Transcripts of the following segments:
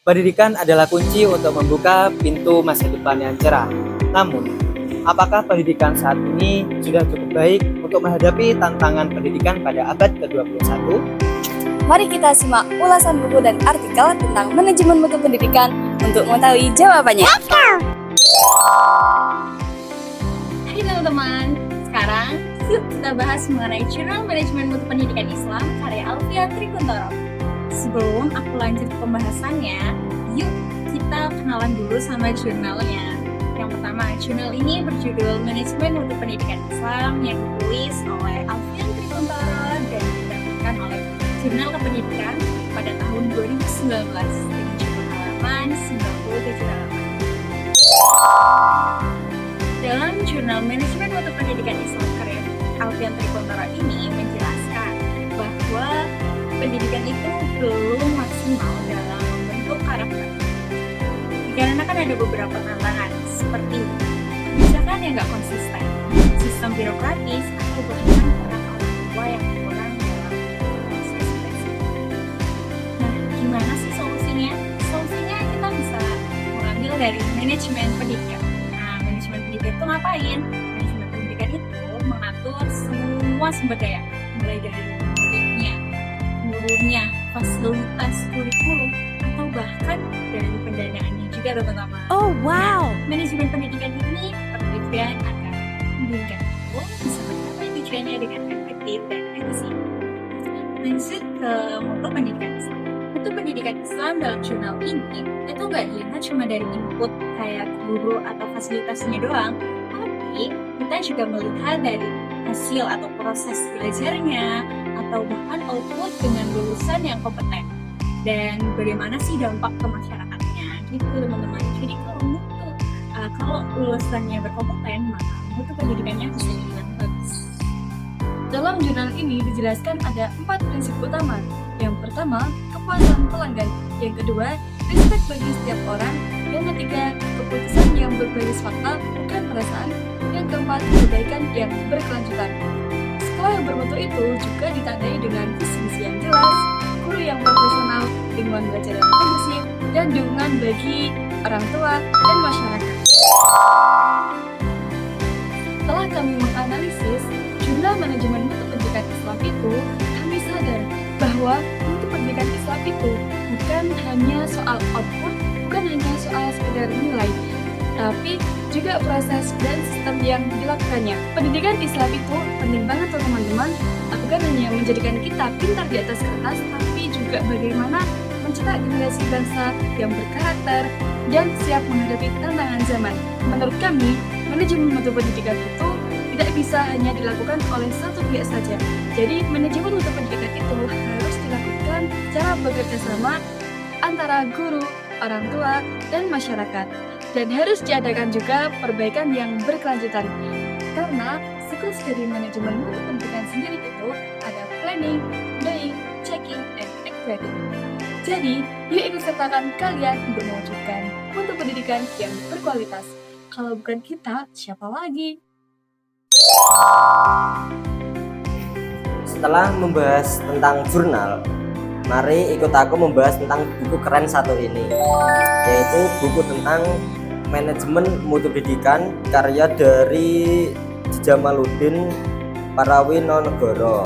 Pendidikan adalah kunci untuk membuka pintu masa depan yang cerah. Namun, apakah pendidikan saat ini sudah cukup baik untuk menghadapi tantangan pendidikan pada abad ke-21? Mari kita simak ulasan buku dan artikel tentang manajemen mutu pendidikan untuk mengetahui jawabannya. Hai teman-teman, sekarang yuk kita bahas mengenai Jurnal Manajemen Mutu Pendidikan Islam karya Alfian Trikuntoro. Sebelum aku lanjut ke pembahasannya, yuk kita kenalan dulu sama jurnalnya. Yang pertama, jurnal ini berjudul Manajemen Mutu Pendidikan Islam yang ditulis oleh Alfian Trikuntoro dan diterbitkan oleh Jurnal Kependidikan pada tahun 2019 dengan jumlah halaman 97 halaman. Dalam Jurnal Manajemen Mutu Pendidikan Islam karya Alfian Trikuntoro ini menjelaskan bahwa pendidikan itu belum maksimal dalam membentuk karakter. Dikarenakan ada beberapa tantangan seperti kebijakan yang nggak konsisten, sistem birokratis, atau bahkan peran orang tua yang kurang dalam proses seleksi. Nah, gimana sih solusinya? Solusinya kita bisa mengambil dari manajemen pendidikan. Nah, manajemen pendidikan itu ngapain? Manajemen pendidikan itu mengatur semua sumber daya, mulai dari gurunya, fasilitas kurikulum, atau bahkan dari pendanaannya juga teman-teman. Oh wow! Nah, manajemen pendidikan ini bertujuan agar pendidikan itu bisa mencapai tujuannya dengan efektif dan efisien. Lanjut ke mutu pendidikan Islam. Mutu pendidikan Islam dalam jurnal ini itu nggak dilihat cuma dari input kayak guru atau fasilitasnya doang, tapi kita juga melihat dari hasil atau proses belajarnya, atau bahkan output dengan lulusan yang kompeten dan bagaimana sih dampak ke masyarakatnya gitu teman-teman. Jadi kalau lulusannya berkompeten, maka mutu pendidikannya bisa dibilang bagus. Dalam jurnal ini dijelaskan ada 4 prinsip utama. Yang pertama, kepuasan pelanggan. Yang kedua, respect bagi setiap orang. Yang ketiga, keputusan yang berbasis fakta, bukan perasaan. Yang keempat, perbaikan yang berkelanjutan. Sekolah yang bermutu itu juga ditandai dengan visi-misi yang jelas, guru yang profesional, lingkungan belajar yang kondusif, dan dukungan bagi orang tua dan masyarakat. Setelah kami menganalisis jurnal manajemen mutu pendidikan Islam itu, kami sadar bahwa mutu pendidikan Islam itu bukan hanya soal output, bukan hanya soal sekedar nilai, tapi juga proses dan sistem yang dilakukannya. Pendidikan Islam itu penting banget loh teman-teman, bukan hanya menjadikan kita pintar di atas kertas, tapi juga bagaimana mencetak generasi bangsa yang berkarakter dan siap menghadapi tantangan zaman. Menurut kami, manajemen mutu pendidikan itu tidak bisa hanya dilakukan oleh satu pihak saja. Jadi, manajemen mutu pendidikan itu harus dilakukan secara bekerja sama antara guru, orang tua, dan masyarakat. Dan harus diadakan juga perbaikan yang berkelanjutan. Karena siklus dari manajemen mutu pendidikan sendiri itu ada planning, doing, checking, dan executing. Jadi, yuk ikut sertakan kalian untuk mewujudkan mutu pendidikan yang berkualitas. Kalau bukan kita, siapa lagi? Setelah membahas tentang jurnal, mari ikut aku membahas tentang buku keren satu ini, yaitu buku tentang manajemen mutu pendidikan karya dari Jamaluddin Parawinonegoro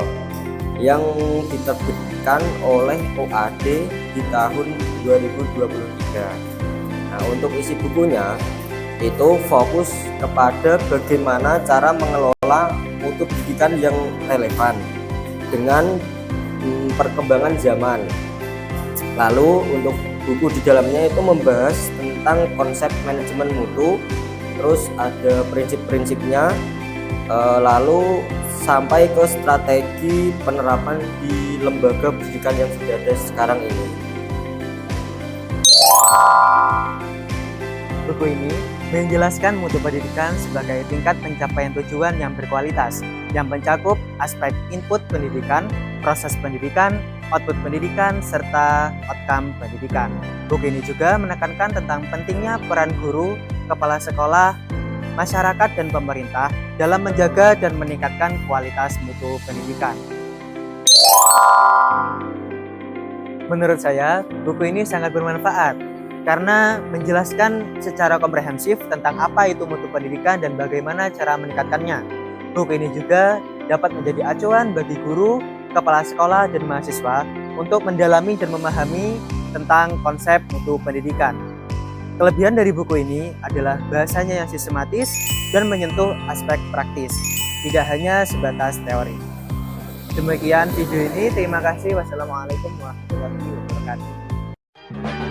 yang diterbitkan oleh OAD di tahun 2023. Nah, untuk isi bukunya itu fokus kepada bagaimana cara mengelola mutu pendidikan yang relevan dengan perkembangan zaman. Lalu untuk buku di dalamnya itu membahas tentang konsep manajemen mutu, terus ada prinsip-prinsipnya, lalu sampai ke strategi penerapan di lembaga pendidikan yang sudah ada sekarang ini. Buku ini menjelaskan mutu pendidikan sebagai tingkat pencapaian tujuan yang berkualitas, yang mencakup aspek input pendidikan, proses pendidikan, output pendidikan, serta outcome pendidikan. Buku ini juga menekankan tentang pentingnya peran guru, kepala sekolah, masyarakat, dan pemerintah dalam menjaga dan meningkatkan kualitas mutu pendidikan. Menurut saya, buku ini sangat bermanfaat karena menjelaskan secara komprehensif tentang apa itu mutu pendidikan dan bagaimana cara meningkatkannya. Buku ini juga dapat menjadi acuan bagi guru, kepala sekolah, dan mahasiswa untuk mendalami dan memahami tentang konsep mutu pendidikan. Kelebihan dari buku ini adalah bahasanya yang sistematis dan menyentuh aspek praktis, tidak hanya sebatas teori. Demikian video ini, terima kasih. Wassalamualaikum warahmatullahi wabarakatuh.